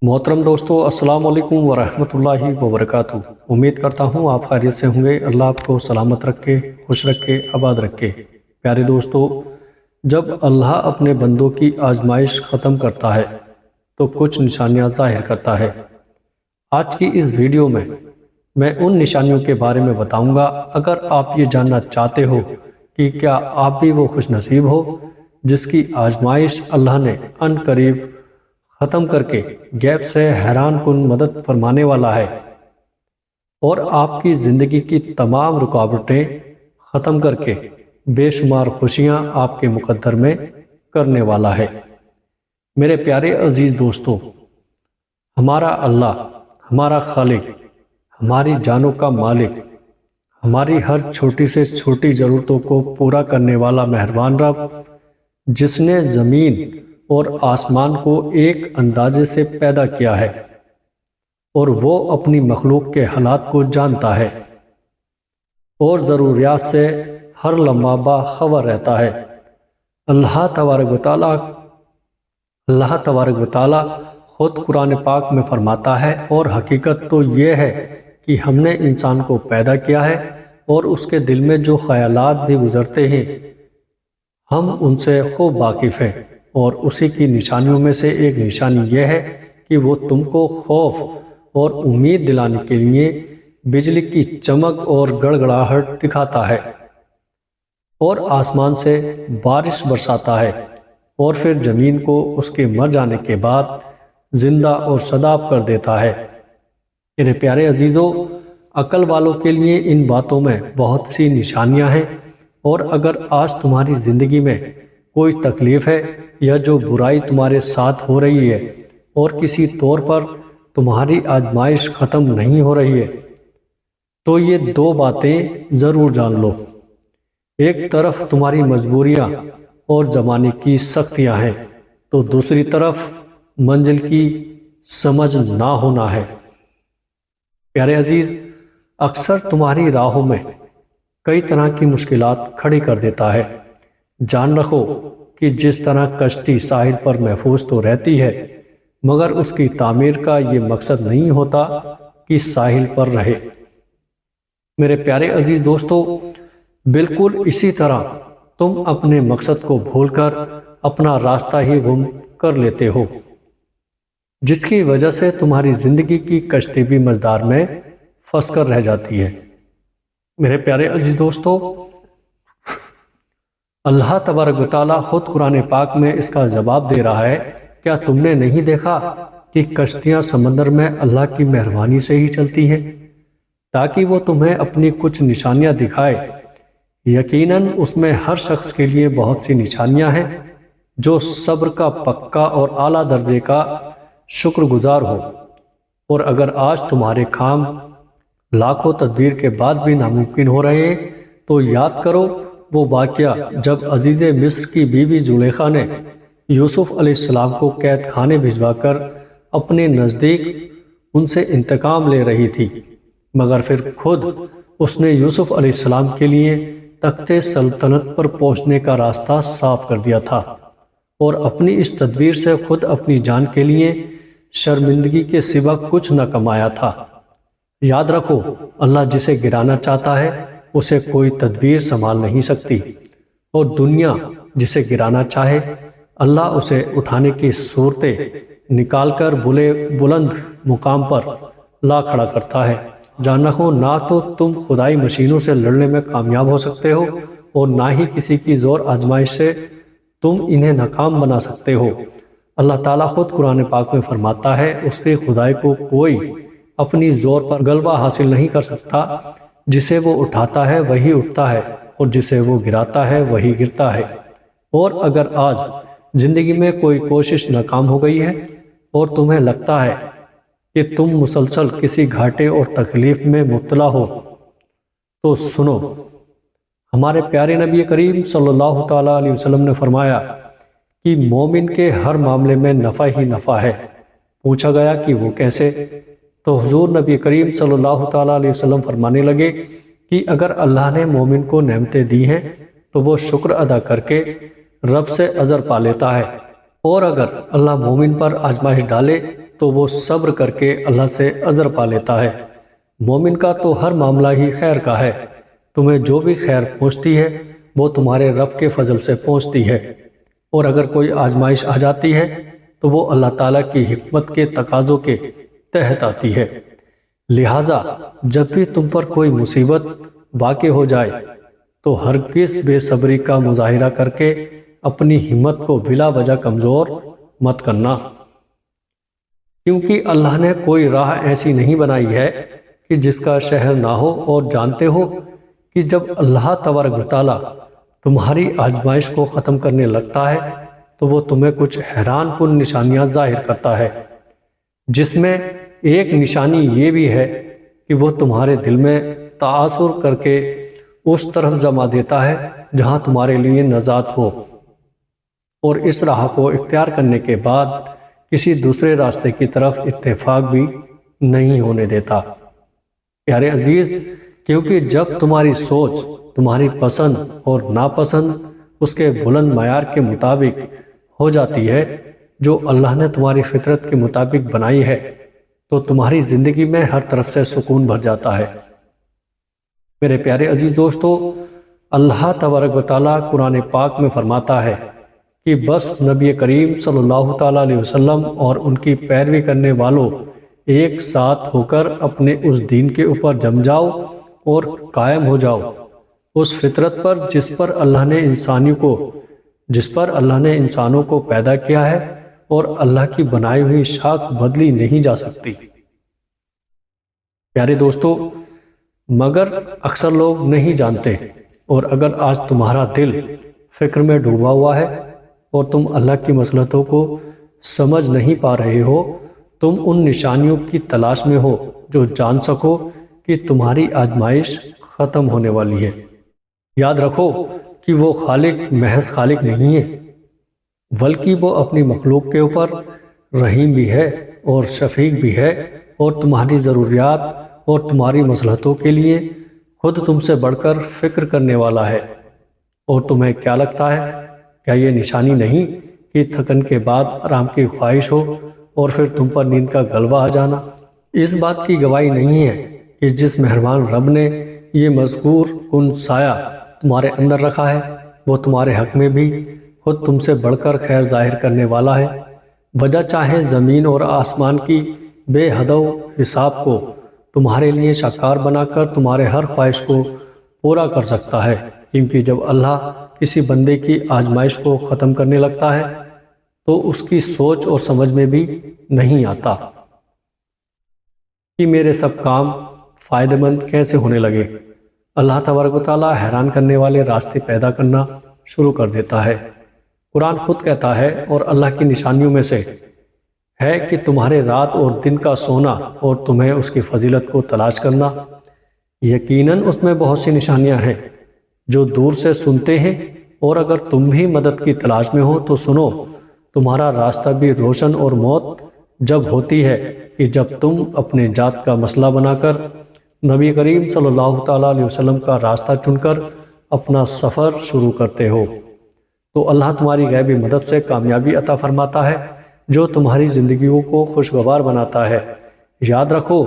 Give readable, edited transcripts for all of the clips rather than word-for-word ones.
محترم دوستو، السلام علیکم ورحمۃ اللہ وبرکاتہ۔ امید کرتا ہوں آپ خیریت سے ہوں گے۔ اللہ آپ کو سلامت رکھے، خوش رکھے، آباد رکھے۔ پیارے دوستو، جب اللہ اپنے بندوں کی آزمائش ختم کرتا ہے تو کچھ نشانیاں ظاہر کرتا ہے۔ آج کی اس ویڈیو میں ان نشانیوں کے بارے میں بتاؤں گا۔ اگر آپ یہ جاننا چاہتے ہو کہ کیا آپ بھی وہ خوش نصیب ہو جس کی آزمائش اللہ نے عن قریب ختم کر کے غیب سے حیران کن مدد فرمانے والا ہے اور آپ کی زندگی کی تمام رکاوٹیں ختم کر کے بے شمار خوشیاں آپ کے مقدر میں کرنے والا ہے۔ میرے پیارے عزیز دوستو، ہمارا اللہ، ہمارا خالق، ہماری جانوں کا مالک، ہماری ہر چھوٹی سے چھوٹی ضرورتوں کو پورا کرنے والا مہربان رب، جس نے زمین اور آسمان کو ایک اندازے سے پیدا کیا ہے اور وہ اپنی مخلوق کے حالات کو جانتا ہے اور ضروریات سے ہر لمحہ باخبر رہتا ہے۔ اللہ تبارک و تعالی خود قرآن پاک میں فرماتا ہے، اور حقیقت تو یہ ہے کہ ہم نے انسان کو پیدا کیا ہے اور اس کے دل میں جو خیالات بھی گزرتے ہیں ہم ان سے خوب واقف ہیں، اور اسی کی نشانیوں میں سے ایک نشانی یہ ہے کہ وہ تم کو خوف اور امید دلانے کے لیے بجلی کی چمک اور گڑگڑاہٹ دکھاتا ہے اور آسمان سے بارش برساتا ہے اور پھر زمین کو اس کے مر جانے کے بعد زندہ اور شاداب کر دیتا ہے۔ میرے پیارے عزیزو، عقل والوں کے لیے ان باتوں میں بہت سی نشانیاں ہیں، اور اگر آج تمہاری زندگی میں کوئی تکلیف ہے یا جو برائی تمہارے ساتھ ہو رہی ہے اور کسی طور پر تمہاری آزمائش ختم نہیں ہو رہی ہے، تو یہ دو باتیں ضرور جان لو۔ ایک طرف تمہاری مجبوریاں اور زمانے کی سختیاں ہیں، تو دوسری طرف منزل کی سمجھ نہ ہونا ہے۔ پیارے عزیز، اکثر تمہاری راہوں میں کئی طرح کی مشکلات کھڑی کر دیتا ہے۔ جان رکھو کہ جس طرح کشتی ساحل پر محفوظ تو رہتی ہے، مگر اس کی تعمیر کا یہ مقصد نہیں ہوتا کہ ساحل پر رہے۔ میرے پیارے عزیز دوستو، بالکل اسی طرح تم اپنے مقصد کو بھول کر اپنا راستہ ہی گم کر لیتے ہو، جس کی وجہ سے تمہاری زندگی کی کشتی بھی مزدار میں پھنس کر رہ جاتی ہے۔ میرے پیارے عزیز دوستو، اللہ تبارک و تعالی خود قرآن پاک میں اس کا جواب دے رہا ہے۔ کیا تم نے نہیں دیکھا کہ کشتیاں سمندر میں اللہ کی مہربانی سے ہی چلتی ہیں تاکہ وہ تمہیں اپنی کچھ نشانیاں دکھائے؟ یقیناً اس میں ہر شخص کے لیے بہت سی نشانیاں ہیں جو صبر کا پکا اور اعلیٰ درجے کا شکر گزار ہو۔ اور اگر آج تمہارے کام لاکھوں تدبیر کے بعد بھی ناممکن ہو رہے ہیں، تو یاد کرو وہ واقعہ جب عزیز مصر کی بیوی زلیخا نے یوسف علیہ السلام کو قید خانے بھجوا کر اپنے نزدیک ان سے انتقام لے رہی تھی، مگر پھر خود اس نے یوسف علیہ السلام کے لیے تخت سلطنت پر پہنچنے کا راستہ صاف کر دیا تھا، اور اپنی اس تدبیر سے خود اپنی جان کے لیے شرمندگی کے سوا کچھ نہ کمایا تھا۔ یاد رکھو، اللہ جسے گرانا چاہتا ہے اسے کوئی تدبیر سنبھال نہیں سکتی، اور دنیا جسے گرانا چاہے اللہ اسے اٹھانے کی صورتیں نکال کر بلند مقام پر لا کھڑا کرتا ہے۔ جان رکھو، نہ تو تم خدائی مشینوں سے لڑنے میں کامیاب ہو سکتے ہو، اور نہ ہی کسی کی زور آزمائش سے تم انہیں ناکام بنا سکتے ہو۔ اللہ تعالیٰ خود قرآن پاک میں فرماتا ہے، اس کی خدائی کو کوئی اپنی زور پر غلبہ حاصل نہیں کر سکتا۔ جسے وہ اٹھاتا ہے وہی اٹھتا ہے، اور جسے وہ گراتا ہے وہی گرتا ہے۔ اور اگر آج زندگی میں کوئی کوشش ناکام ہو گئی ہے اور تمہیں لگتا ہے کہ تم مسلسل کسی گھاٹے اور تکلیف میں مبتلا ہو، تو سنو، ہمارے پیارے نبی کریم صلی اللہ تعالیٰ علیہ وسلم نے فرمایا کہ مومن کے ہر معاملے میں نفع ہی نفع ہے۔ پوچھا گیا کہ وہ کیسے؟ تو حضور نبی کریم صلی اللہ تعالیٰ علیہ وسلم فرمانے لگے کہ اگر اللہ نے مومن کو نعمتیں دی ہیں تو وہ شکر ادا کر کے رب سے عذر پا لیتا ہے، اور اگر اللہ مومن پر آزمائش ڈالے تو وہ صبر کر کے اللہ سے عذر پا لیتا ہے۔ مومن کا تو ہر معاملہ ہی خیر کا ہے، تمہیں جو بھی خیر پہنچتی ہے وہ تمہارے رب کے فضل سے پہنچتی ہے، اور اگر کوئی آزمائش آ جاتی ہے تو وہ اللہ تعالیٰ کی حکمت کے تقاضوں کے تحت آتی ہے۔ لہٰذا جب بھی تم پر کوئی مصیبت واقع ہو جائے تو ہرگز بے صبری کا مظاہرہ کر کے اپنی ہمت کو بلا وجہ کمزور مت کرنا، کیونکہ اللہ نے کوئی راہ ایسی نہیں بنائی ہے کہ جس کا شہر نہ ہو، اور جانتے ہو کہ جب اللہ تبارک و تعالیٰ تمہاری آزمائش کو ختم کرنے لگتا ہے تو وہ تمہیں کچھ حیران کن نشانیاں ظاہر کرتا ہے، جس میں ایک نشانی یہ بھی ہے کہ وہ تمہارے دل میں تاثر کر کے اس طرف جما دیتا ہے جہاں تمہارے لیے نجات ہو، اور اس راہ کو اختیار کرنے کے بعد کسی دوسرے راستے کی طرف اتفاق بھی نہیں ہونے دیتا۔ پیارے عزیز، کیونکہ جب تمہاری سوچ تمہاری پسند اور ناپسند اس کے بلند معیار کے مطابق ہو جاتی ہے جو اللہ نے تمہاری فطرت کے مطابق بنائی ہے، تو تمہاری زندگی میں ہر طرف سے سکون بھر جاتا ہے۔ میرے پیارے عزیز دوستو، اللہ تبارک و تعالیٰ قرآن پاک میں فرماتا ہے کہ بس نبی کریم صلی اللہ تعالیٰ علیہ وسلم اور ان کی پیروی کرنے والوں ایک ساتھ ہو کر اپنے اس دین کے اوپر جم جاؤ اور قائم ہو جاؤ، اس فطرت پر جس پر اللہ نے انسانوں کو پیدا کیا ہے، اور اللہ کی بنائی ہوئی شاخ بدلی نہیں جا سکتی۔ پیارے دوستو، مگر اکثر لوگ نہیں جانتے، اور اگر آج تمہارا دل فکر میں ڈوبا ہوا ہے اور تم اللہ کی مصلحتوں کو سمجھ نہیں پا رہے ہو، تم ان نشانیوں کی تلاش میں ہو جو جان سکو کہ تمہاری آزمائش ختم ہونے والی ہے۔ یاد رکھو کہ وہ خالق محض خالق نہیں ہے، بلکہ وہ اپنی مخلوق کے اوپر رحیم بھی ہے اور شفیق بھی ہے، اور تمہاری ضروریات اور تمہاری مصلحتوں کے لیے خود تم سے بڑھ کر فکر کرنے والا ہے۔ اور تمہیں کیا لگتا ہے، کیا یہ نشانی نہیں کہ تھکن کے بعد آرام کی خواہش ہو اور پھر تم پر نیند کا غلبہ آ جانا؟ اس بات کی گواہی نہیں ہے کہ جس مہربان رب نے یہ مذکور کن سایہ تمہارے اندر رکھا ہے، وہ تمہارے حق میں بھی خود تم سے بڑھ کر خیر ظاہر کرنے والا ہے۔ وجہ چاہے زمین اور آسمان کی بے حد و حساب کو تمہارے لیے شاکار بنا کر تمہارے ہر خواہش کو پورا کر سکتا ہے، کیونکہ جب اللہ کسی بندے کی آزمائش کو ختم کرنے لگتا ہے تو اس کی سوچ اور سمجھ میں بھی نہیں آتا کہ میرے سب کام فائدہ مند کیسے ہونے لگے۔ اللہ تبارک و تعالیٰ حیران کرنے والے راستے پیدا کرنا شروع کر دیتا ہے۔ قرآن خود کہتا ہے، اور اللہ کی نشانیوں میں سے ہے کہ تمہارے رات اور دن کا سونا اور تمہیں اس کی فضیلت کو تلاش کرنا، یقیناً اس میں بہت سی نشانیاں ہیں جو دور سے سنتے ہیں، اور اگر تم بھی مدد کی تلاش میں ہو تو سنو، تمہارا راستہ بھی روشن، اور موت جب ہوتی ہے کہ جب تم اپنے ذات کا مسئلہ بنا کر نبی کریم صلی اللہ تعالیٰ علیہ وسلم کا راستہ چن کر اپنا سفر شروع کرتے ہو، تو اللہ تمہاری غیبی مدد سے کامیابی عطا فرماتا ہے جو تمہاری زندگیوں کو خوشگوار بناتا ہے۔ یاد رکھو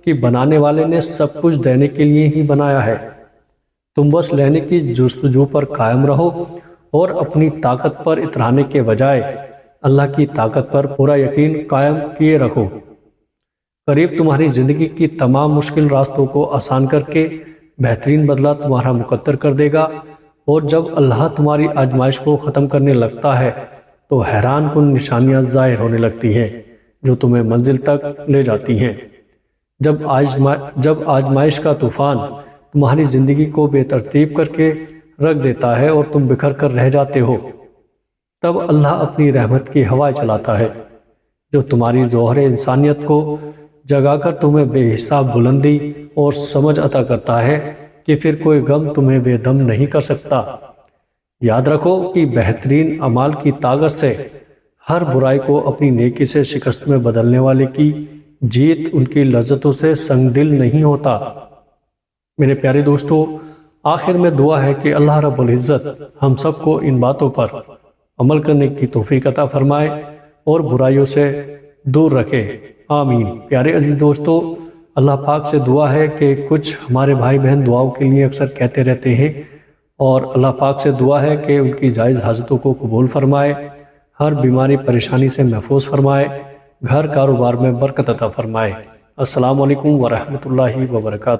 کہ بنانے والے نے سب کچھ دینے کے لیے ہی بنایا ہے، تم بس لینے کی جستجو پر قائم رہو، اور اپنی طاقت پر اترانے کے بجائے اللہ کی طاقت پر پورا یقین قائم کیے رکھو۔ قریب تمہاری زندگی کی تمام مشکل راستوں کو آسان کر کے بہترین بدلہ تمہارا مقدر کر دے گا، اور جب اللہ تمہاری آزمائش کو ختم کرنے لگتا ہے تو حیران کن نشانیاں ظاہر ہونے لگتی ہیں جو تمہیں منزل تک لے جاتی ہیں۔ جب آزمائش کا طوفان تمہاری زندگی کو بے ترتیب کر کے رکھ دیتا ہے اور تم بکھر کر رہ جاتے ہو، تب اللہ اپنی رحمت کی ہوائیں چلاتا ہے جو تمہاری ظہر انسانیت کو جگا کر تمہیں بے حساب بلندی اور سمجھ عطا کرتا ہے کہ پھر کوئی غم تمہیں بے دم نہیں کر سکتا۔ یاد رکھو کہ بہترین اعمال کی طاقت سے ہر برائی کو اپنی نیکی سے شکست میں بدلنے والے کی جیت ان کی لذتوں سے سنگ دل نہیں ہوتا۔ میرے پیارے دوستو، آخر میں دعا ہے کہ اللہ رب العزت ہم سب کو ان باتوں پر عمل کرنے کی توفیق عطا فرمائے اور برائیوں سے دور رکھے، آمین۔ پیارے عزیز دوستو، اللہ پاک سے دعا ہے کہ کچھ ہمارے بھائی بہن دعاؤں کے لیے اکثر کہتے رہتے ہیں، اور اللہ پاک سے دعا ہے کہ ان کی جائز حاجتوں کو قبول فرمائے، ہر بیماری پریشانی سے محفوظ فرمائے، گھر کاروبار میں برکت عطا فرمائے۔ السلام علیکم ورحمۃ اللہ وبرکاتہ۔